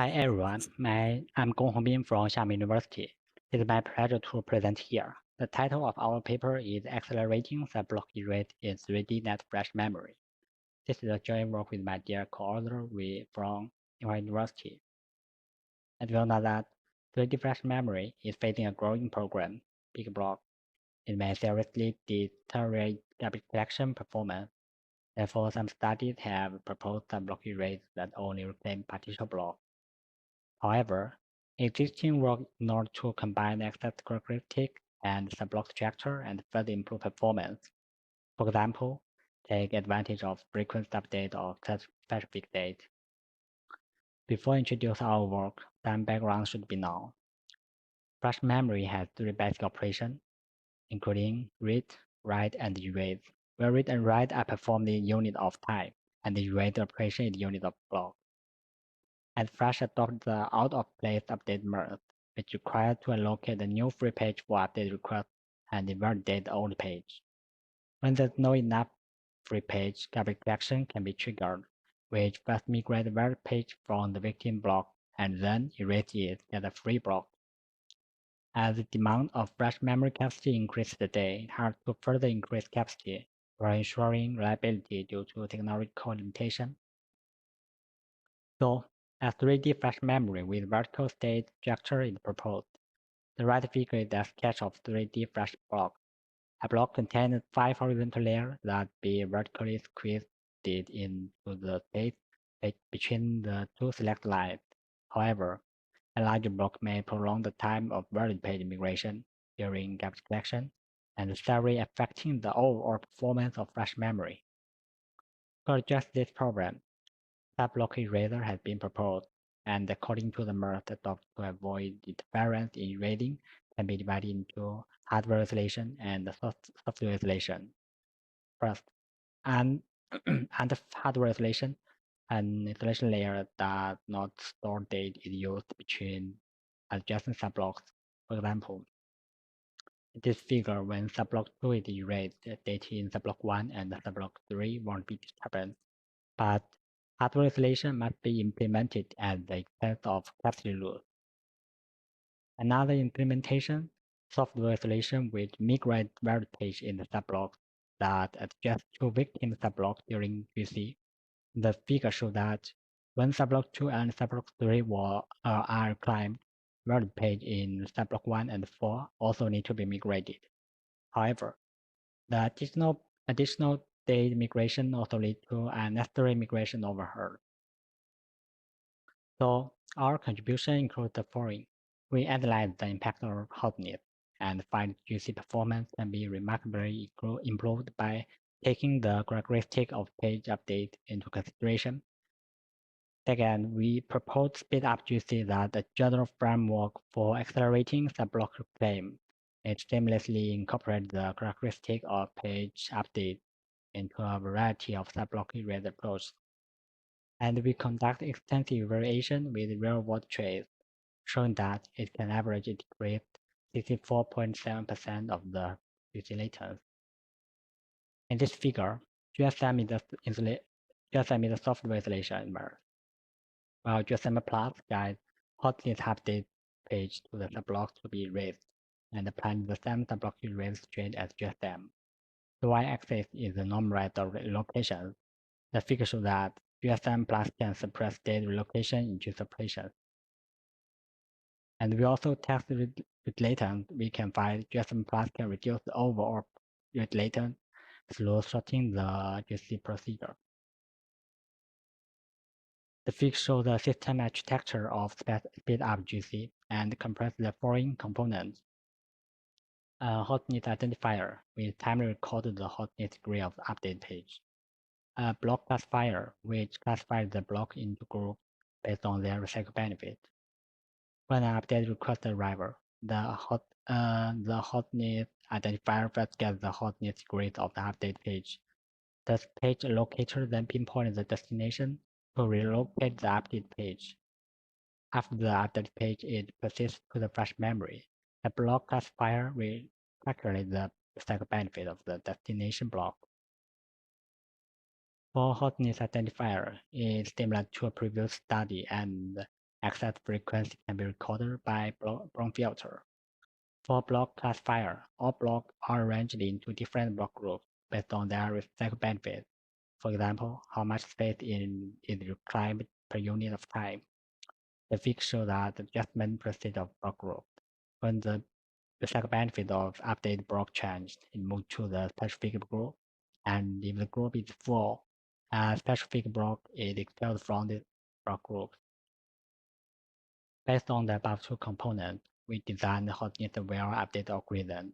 Hi everyone, I'm Gong Hongbin from Xiamen University. It's my pleasure to present here. The title of our paper is Accelerating the Block Rate in 3D NAND Flash Memory. This is a joint work with my dear co-author from University. As we all know that 3D flash memory is facing a growing problem, big block. It may seriously deteriorate garbage collection performance. Therefore, some studies have proposed some block rates that only reclaim partial blocks. However, existing work in order to combine access characteristic and subblock structure and further improve performance. For example, take advantage of frequent update of specific date. Before introducing our work, some background should be known. Flash memory has three basic operations, including read, write, and erase, where read and write are performed in unit of time, and the erase operation is unit of block. And Flash adopts the out-of-place update method, which requires to allocate a new free page for update request and invalidate the old page. When there's no enough free page, garbage collection can be triggered, which first migrates the valid page from the victim block and then erase it as a free block. As the demand of flash memory capacity increases today, it's hard to further increase capacity while ensuring reliability due to technological limitation. So, a 3D flash memory with vertical state structure is proposed. The right figure is a sketch of 3D flash block. A block contains 5 horizontal layers that be vertically squeezed into the space between the two select lines. However, a larger block may prolong the time of valid page migration during garbage collection, and severely affecting the overall performance of flash memory. To address this problem, subblock eraser has been proposed, and according to the method adopted to avoid interference in erasing, can be divided into hardware isolation and software isolation. First, and under hardware isolation, an isolation layer that not store data is used between adjacent subblocks. For example, in this figure, when subblock 2 is erased, data in subblock 1 and subblock 3 won't be disturbed. But hardware isolation must be implemented at the expense of capacity loss. Another implementation, software isolation, which migrate valid page in the subblocks that adjust to victim subblocks during GC. The figure shows that when subblock 2 and subblock 3 are climbed, valid page in subblock 1 and 4 also need to be migrated. However, the additional data migration also lead to unnecessary migration overhead. So our contribution includes the following. We analyze the impact of hotness and find GC performance can be remarkably improved by taking the characteristic of page update into consideration. Second, we propose speed up GC that a general framework for accelerating subblock reclaim. It seamlessly incorporates the characteristic of page update into a variety of subblock erase approaches. And we conduct extensive variation with real-world trace, showing that it can average decrease 64.7% of the GC latency. In this figure, GSM is the software isolation method, while GSM Plus guides hotness update page to the subblock to be erased, and applying the same subblock erase straight as GSM. The y-axis is the normalized relocation. The figure shows that GSM Plus can suppress data relocation into separations. And we also test with latent. We can find GSM Plus can reduce the overall rate latent through sorting the GC procedure. The figure shows the system architecture of speed up GC and compress the following components. A hotness identifier, which timely records the hotness degree of the update page. A block classifier, which classifies the block into groups based on their recycle benefit. When an update request arrives, the hotness identifier first gets the hotness degree of the update page. The page allocator then pinpoints the destination to relocate the update page. After the update page is persisted to the flash memory, the block classifier will calculate the recycle benefit of the destination block. For hotness identifier is similar to a previous study and access frequency can be recorded by Brown filter. For block classifier, all blocks are arranged into different block groups based on their recycle benefit. For example, how much space is required per unit of time. The figure shows that the adjustment proceeds of block group. When the recycle benefit of updated block changed, it moves to the specific group, and if the group is full, a specific block is expelled from the block group. Based on the above two components, we designed the hotness-aware update algorithm.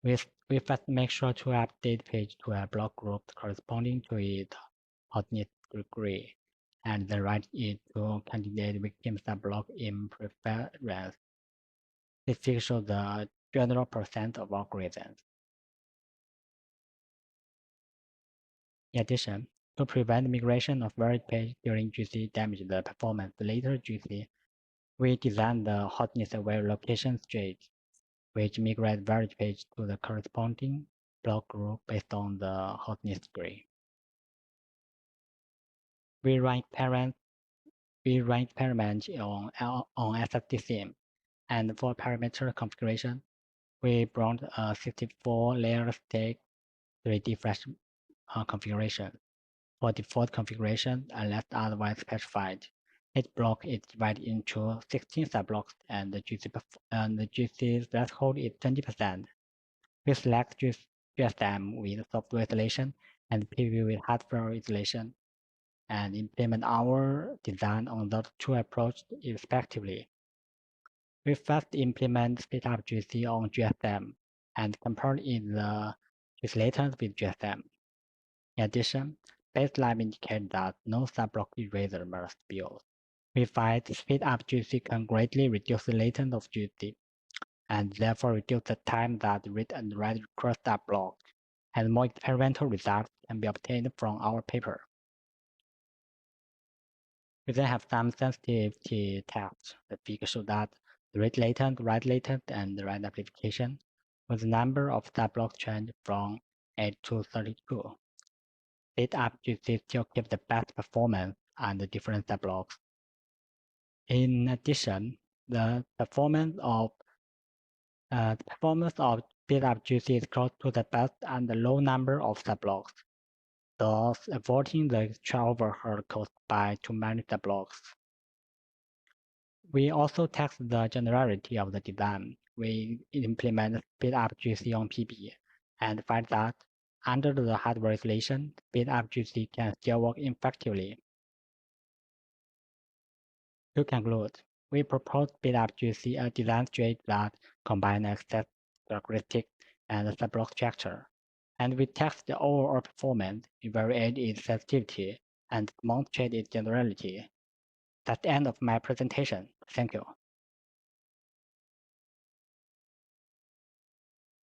We first make sure to update page to a block group corresponding to its hotness degree, and then write it to candidate victim subblock in preference. This figure shows the general percent of algorithms. In addition, to prevent migration of varied page during GC damage the performance later GC, we designed the hotness-aware location stage, which migrate varied page to the corresponding block group based on the hotness degree. We ran experiments on SSDCM, and for parameter configuration, we brought a 64-layer stack 3D flash configuration. For default configuration, unless otherwise specified, each block is divided into 16 subblocks, and the GC threshold is 20%. We select GSM with software isolation and PV with hardware isolation, and implement our design on those two approaches respectively. We first implement speedup GC on GSM and compare in the GC latency with GSM. In addition, baseline indicates that no subblock eraser must be used. We find speedup GC can greatly reduce the latency of GC, and therefore reduce the time that read and write across that block, and more experimental results can be obtained from our paper. We then have some sensitivity tests. The figure shows that the read latent, write latent, and the write amplification with the number of subblocks changed from 8 to 32. Speedup GC still keeps the best performance on the different subblocks. In addition, the performance of speedup GC is close to the best and the low number of subblocks, thus avoiding the extra overhead caused by too many subblocks. We also test the generality of the design. We implement speedup GC on PB and find that under the hardware isolation, speedup GC can still work effectively. To conclude, we propose speedup GC, a design strategy that combines access characteristics and subblock structure. And we test the overall performance, evaluate its sensitivity, and demonstrate its generality. That's the end of my presentation. Thank you.